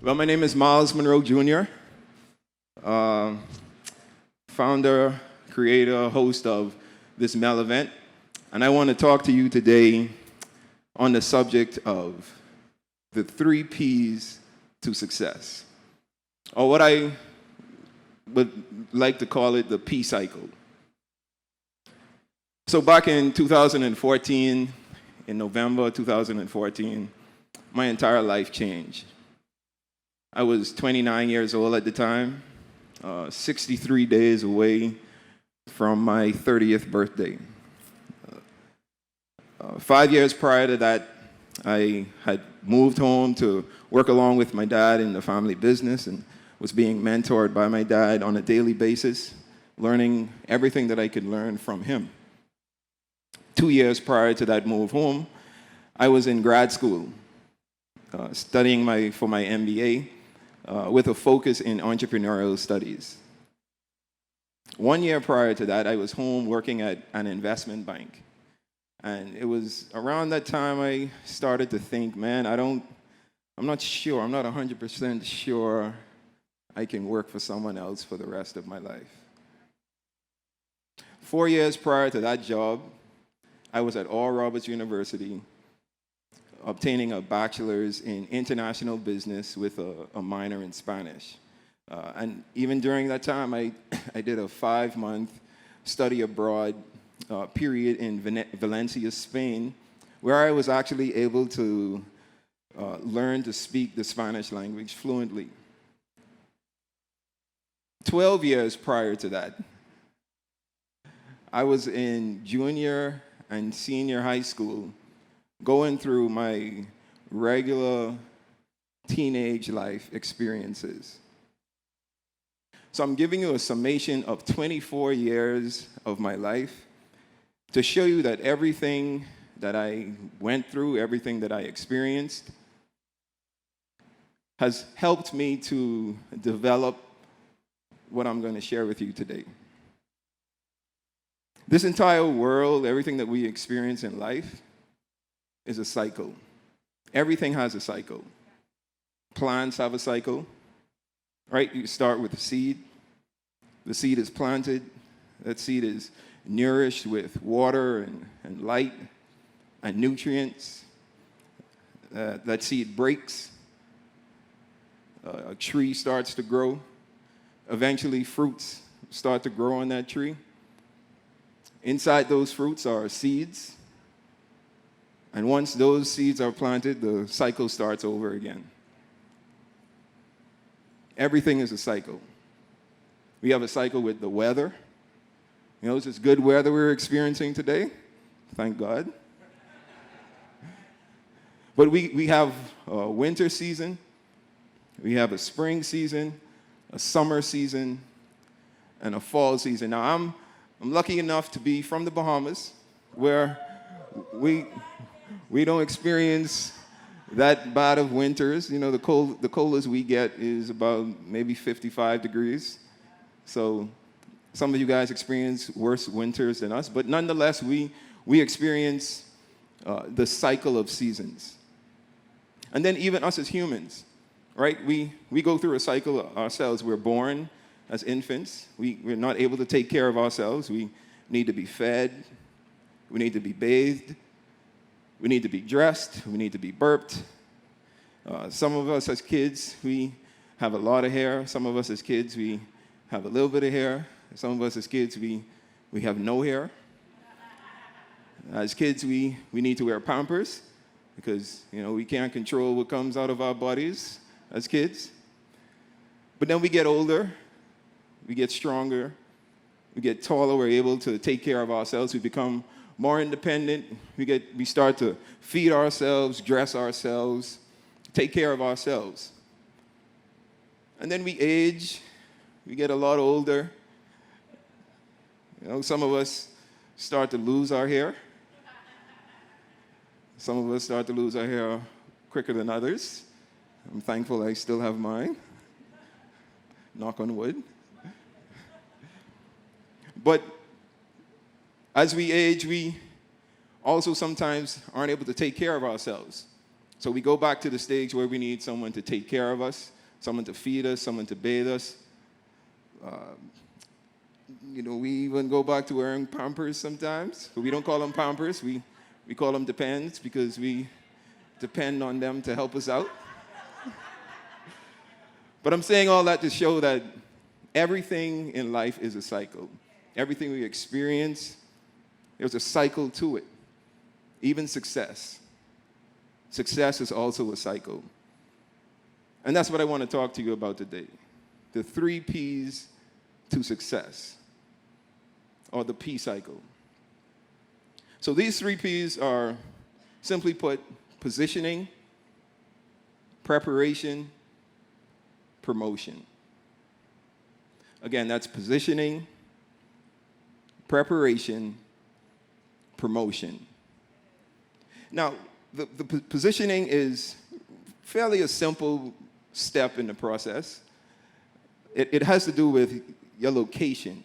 Well, my name is Myles Munroe Jr., founder, creator, host of this MEL event. And I want to talk to you today on the subject of the 3 P's to success, or what I would like to call it the P cycle. So back in 2014, in November 2014, my entire life changed. I was 29 years old at the time, 63 days away from my 30th birthday. 5 years prior to that, I had moved home to work along with my dad in the family business and was being mentored by my dad on a daily basis, learning everything that I could learn from him. 2 years prior to that move home, I was in grad school, studying for my MBA with a focus in entrepreneurial studies. 1 year prior to that, I was home working at an investment bank. And it was around that time I started to think, man, I'm not 100% sure I can work for someone else for the rest of my life. 4 years prior to that job, I was at Oral Roberts University, obtaining a bachelor's in international business with a minor in Spanish. And even during that time, I did a 5-month study abroad period in Valencia, Spain, where I was actually able to learn to speak the Spanish language fluently. 12 years prior to that, I was in junior and senior high school, going through my regular teenage life experiences. So I'm giving you a summation of 24 years of my life to show you that everything that I went through, everything that I experienced, has helped me to develop what I'm going to share with you today. This entire world, everything that we experience in life, is a cycle. Everything has a cycle. Plants have a cycle, right? You start with a seed. The seed is planted. That seed is nourished with water and light and nutrients. That seed breaks. A tree starts to grow. Eventually, fruits start to grow on that tree. Inside those fruits are seeds. And once those seeds are planted, the cycle starts over again. Everything is a cycle. We have a cycle with the weather. You know, it's this good weather we're experiencing today. Thank God. But we have a winter season. We have a spring season, a summer season, and a fall season. Now, I'm lucky enough to be from the Bahamas, where we don't experience that bad of winters. You know, the coldest we get is about maybe 55 degrees. So some of you guys experience worse winters than us, but nonetheless, we experience the cycle of seasons. And then even us as humans, right? We go through a cycle ourselves. We're born as infants. We're not able to take care of ourselves. We need to be fed. We need to be bathed. We need to be dressed. We need to be burped. Some of us as kids, we have a lot of hair. Some of us as kids, we have a little bit of hair. Some of us as kids, we have no hair. As kids, we need to wear Pampers because, you know, we can't control what comes out of our bodies as kids. But then we get older. We get stronger. We get taller. We're able to take care of ourselves. We become more independent. We start to feed ourselves, dress ourselves, take care of ourselves. And then we age. We get a lot older. You know, some of us start to lose our hair. Some of us start to lose our hair quicker than others. I'm thankful I still have mine. Knock on wood. But as we age, we also sometimes aren't able to take care of ourselves. So we go back to the stage where we need someone to take care of us. someone to feed us, someone to bathe us. We even go back to wearing Pampers sometimes. But we don't call them Pampers. We call them Depends because we depend on them to help us out. But I'm saying all that to show that everything in life is a cycle. Everything we experience, there's a cycle to it. Even success. Success is also a cycle. And that's what I want to talk to you about today. The 3 P's to success, or the P cycle. So these 3 P's are, simply put, positioning, preparation, promotion. Again, that's positioning, preparation, promotion. Now, the positioning is fairly a simple step in the process. It has to do with your location.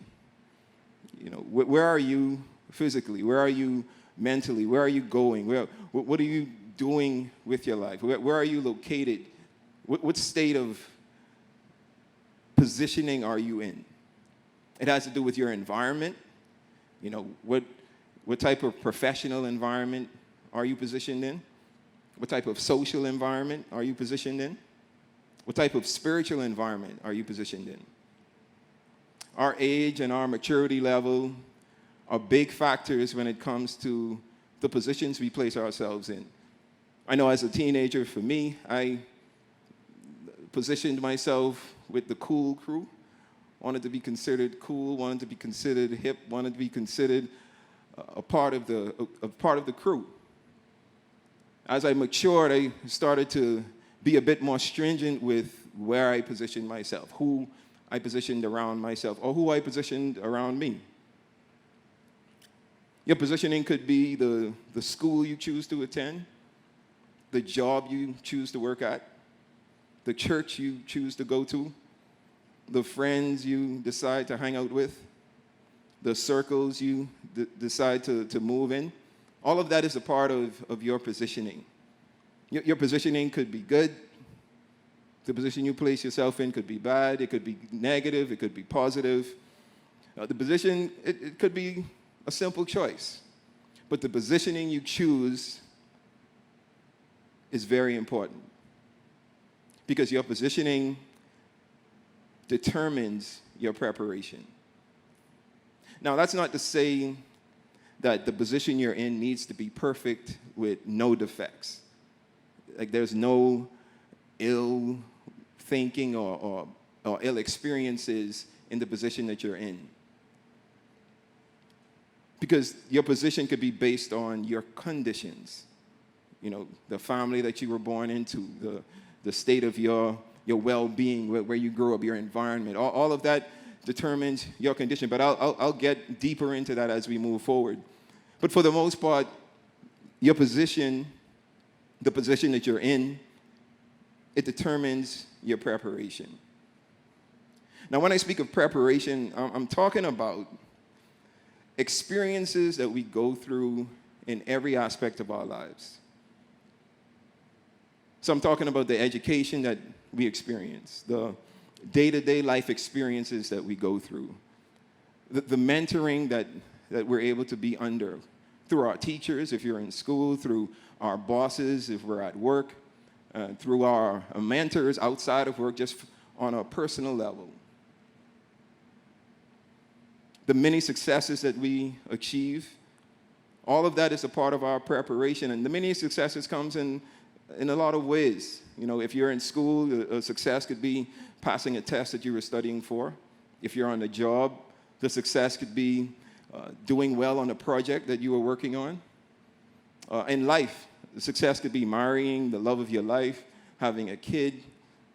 Where are you physically? Where are you mentally? Where are you going? What are you doing with your life? Where are you located? What state of positioning are you in? It has to do with your environment. What type of professional environment are you positioned in? What type of social environment are you positioned in? What type of spiritual environment are you positioned in? Our age and our maturity level are big factors when it comes to the positions we place ourselves in. I know as a teenager, for me, I positioned myself with the cool crew, wanted to be considered cool, wanted to be considered hip, wanted to be considered a part of the crew. As I matured, I started to be a bit more stringent with where I positioned myself, who I positioned around myself, or who I positioned around me. Your positioning could be the school you choose to attend, the job you choose to work at, the church you choose to go to, the friends you decide to hang out with, the circles you decide to move in. All of that is a part of your positioning. Your positioning could be good. The position you place yourself in could be bad. It could be negative. It could be positive. The position, it could be a simple choice. But the positioning you choose is very important, because your positioning determines your preparation. Now, that's not to say that the position you're in needs to be perfect with no defects. Like, there's no ill thinking or ill experiences in the position that you're in. Because your position could be based on your conditions. The family that you were born into, the state of your well-being, where you grew up, your environment. All of that determines your condition. But I'll get deeper into that as we move forward. But for the most part, your position, the position that you're in, it determines your preparation. Now, when I speak of preparation, I'm talking about experiences that we go through in every aspect of our lives. So I'm talking about the education that we experience, the day-to-day life experiences that we go through, the mentoring that we're able to be under through our teachers, if you're in school, through our bosses, if we're at work, through our mentors outside of work, just on a personal level. The many successes that we achieve, all of that is a part of our preparation. And the many successes comes in a lot of ways. If you're in school, a success could be passing a test that you were studying for. If you're on a job, the success could be doing well on a project that you were working on. In life, the success could be marrying the love of your life, having a kid,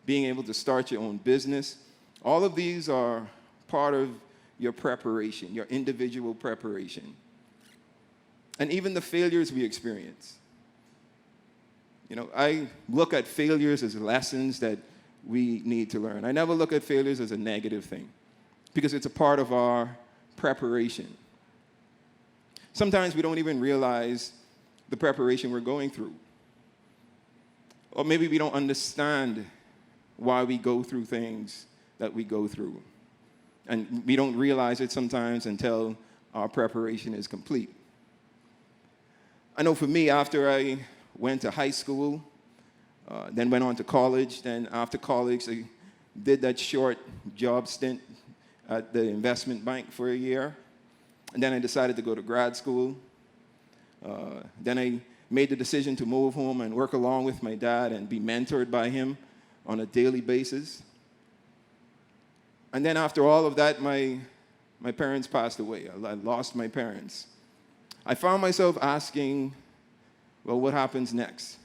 being able to start your own business. All of these are part of your preparation, your individual preparation. And even the failures we experience. I look at failures as lessons that we need to learn. I never look at failures as a negative thing, because it's a part of our preparation. Sometimes we don't even realize the preparation we're going through. Or maybe we don't understand why we go through things that we go through. And we don't realize it sometimes until our preparation is complete. I know for me, after I went to high school, then went on to college, then after college, I did that short job stint at the investment bank for a year. And then I decided to go to grad school. Then I made the decision to move home and work along with my dad and be mentored by him on a daily basis. And then after all of that, my parents passed away. I lost my parents. I found myself asking, well, what happens next?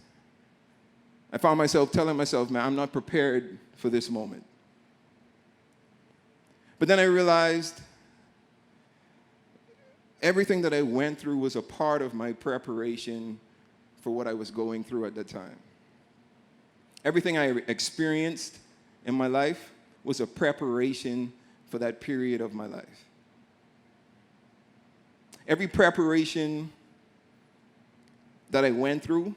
I found myself telling myself, man, I'm not prepared for this moment. But then I realized everything that I went through was a part of my preparation for what I was going through at the time. Everything I experienced in my life was a preparation for that period of my life. Every preparation that I went through,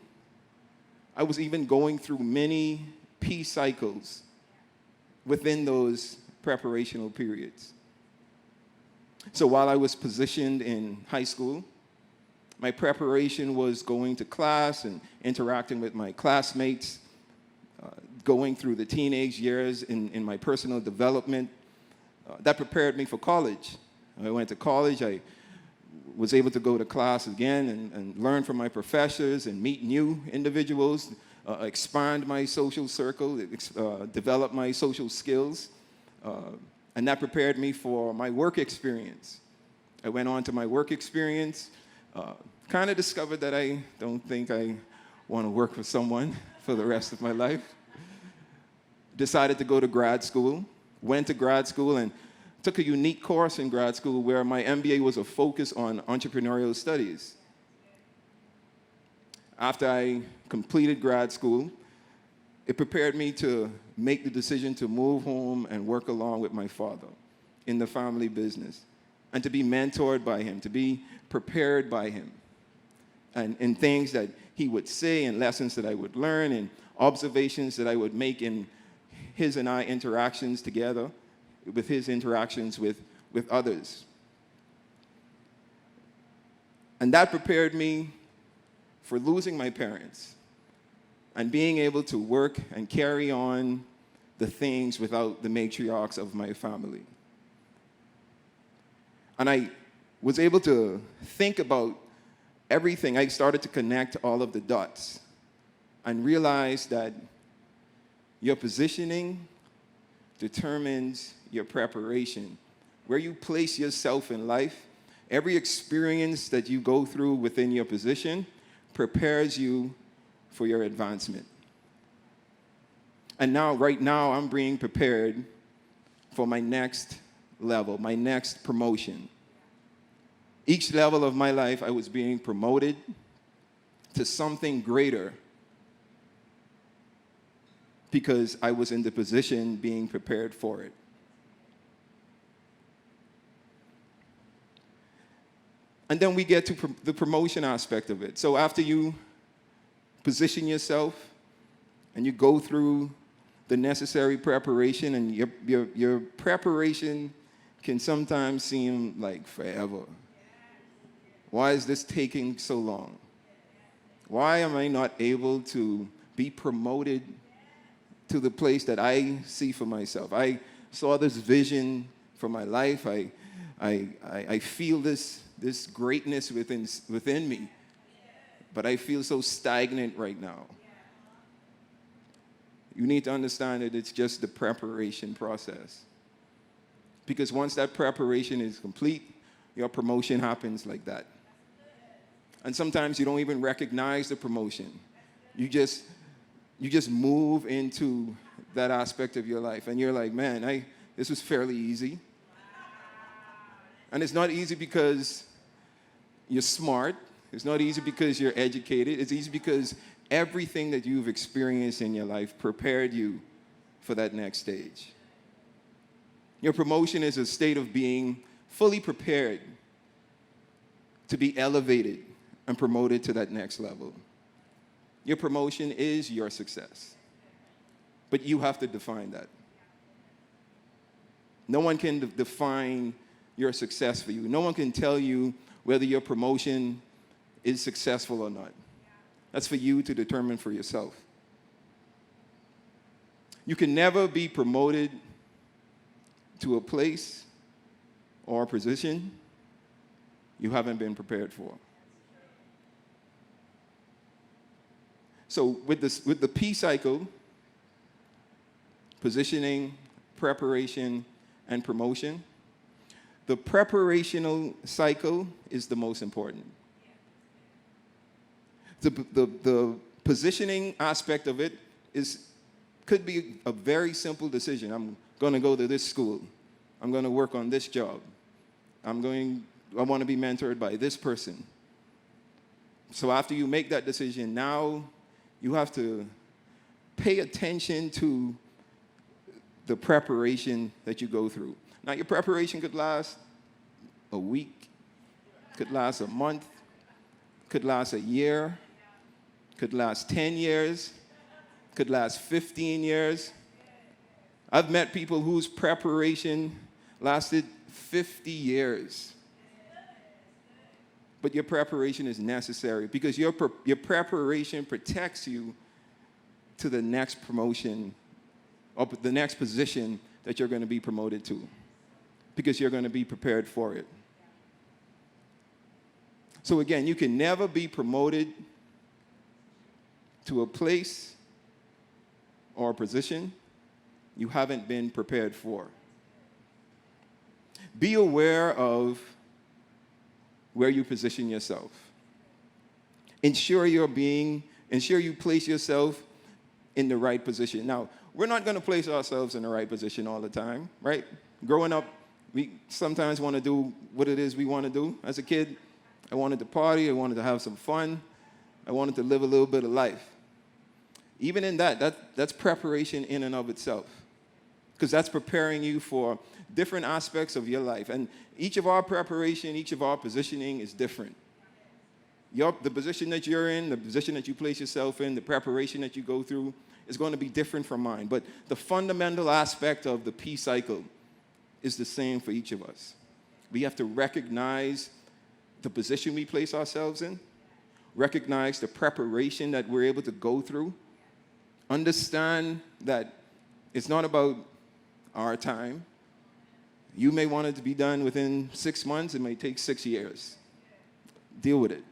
I was even going through many peace cycles within those preparational periods. So while I was positioned in high school, my preparation was going to class and interacting with my classmates, going through the teenage years in my personal development. That prepared me for college. I went to college. I was able to go to class again and learn from my professors and meet new individuals, expand my social circle, develop my social skills. And that prepared me for my work experience. I went on to my work experience, kind of discovered that I don't think I want to work for someone for the rest of my life. Decided to go to grad school, went to grad school and took a unique course in grad school where my MBA was a focus on entrepreneurial studies. After I completed grad school, it prepared me to make the decision to move home and work along with my father in the family business and to be mentored by him, to be prepared by him, and in things that he would say and lessons that I would learn and observations that I would make in his and I interactions together, with his interactions with others. And that prepared me for losing my parents and being able to work and carry on the things without the matriarchs of my family. And I was able to think about everything. I started to connect all of the dots and realize that your positioning determines your preparation. Where you place yourself in life, every experience that you go through within your position prepares you for your advancement. And now, right now, I'm being prepared for my next level, my next promotion. Each level of my life, I was being promoted to something greater because I was in the position being prepared for it. And then we get to the promotion aspect of it. So after you position yourself and you go through the necessary preparation, and your preparation can sometimes seem like forever. Why is this taking so long? Why am I not able to be promoted to the place that I see for myself? I saw this vision for my life. I feel this greatness within me, but I feel so stagnant right now. You need to understand that it's just the preparation process. Because once that preparation is complete, your promotion happens like that. And sometimes you don't even recognize the promotion. You just move into that aspect of your life, and you're like, man, this was fairly easy. And it's not easy because you're smart. It's not easy because you're educated. It's easy because everything that you've experienced in your life prepared you for that next stage. Your promotion is a state of being fully prepared to be elevated and promoted to that next level. Your promotion is your success. But you have to define that. No one can define your success for you. No one can tell you whether your promotion is successful or not. That's for you to determine for yourself. You can never be promoted to a place or a position you haven't been prepared for. So with the P cycle, positioning, preparation, and promotion, the preparational cycle is the most important. The positioning aspect of it could be a very simple decision. I'm going to go to this school. I'm going to work on this job. I want to be mentored by this person. So after you make that decision, now you have to pay attention to the preparation that you go through. Now, your preparation could last a week, could last a month, could last a year, could last 10 years, could last 15 years. I've met people whose preparation lasted 50 years. But your preparation is necessary because your preparation protects you to the next promotion or the next position that you're going to be promoted to, because you're going to be prepared for it. So again, you can never be promoted to a place or a position you haven't been prepared for. Be aware of where you position yourself. Ensure you place yourself in the right position. Now, we're not going to place ourselves in the right position all the time, right? Growing up, we sometimes want to do what it is we want to do. As a kid, I wanted to party, I wanted to have some fun, I wanted to live a little bit of life. Even in that's preparation in and of itself, because that's preparing you for different aspects of your life. And each of our preparation, each of our positioning is different. The position that you're in, the position that you place yourself in, the preparation that you go through is going to be different from mine. But the fundamental aspect of the P cycle is the same for each of us. We have to recognize the position we place ourselves in, recognize the preparation that we're able to go through, understand that it's not about our time. You may want it to be done within 6 months. It may take 6 years. Deal with it.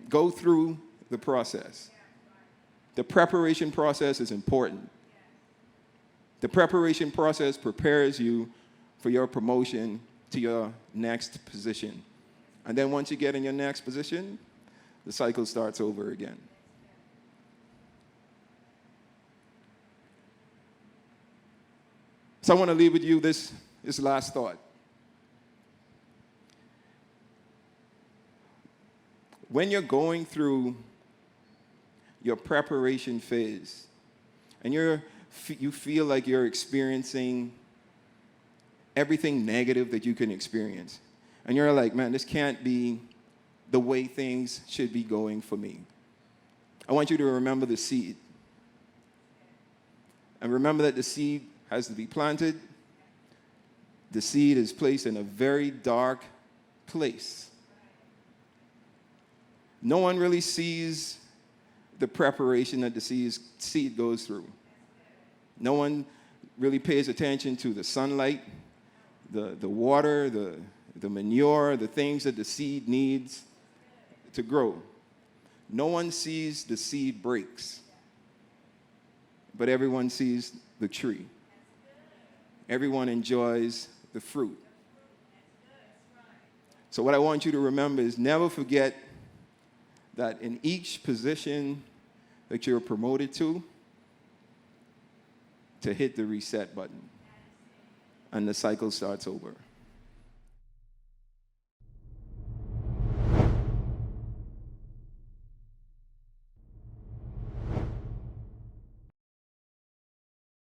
Go through the process. The preparation process is important. The preparation process prepares you for your promotion to your next position. And then once you get in your next position, the cycle starts over again. So I want to leave with you this last thought. When you're going through your preparation phase and you feel like you're experiencing everything negative that you can experience, and you're like, man, this can't be the way things should be going for me, I want you to remember the seed. And remember that the seed has to be planted. The seed is placed in a very dark place. No one really sees the preparation that the seed goes through. No one really pays attention to the sunlight, the water, the manure, the things that the seed needs to grow. No one sees the seed breaks, but everyone sees the tree. Everyone enjoys the fruit. So what I want you to remember is never forget that in each position that you're promoted to hit the reset button, and the cycle starts over.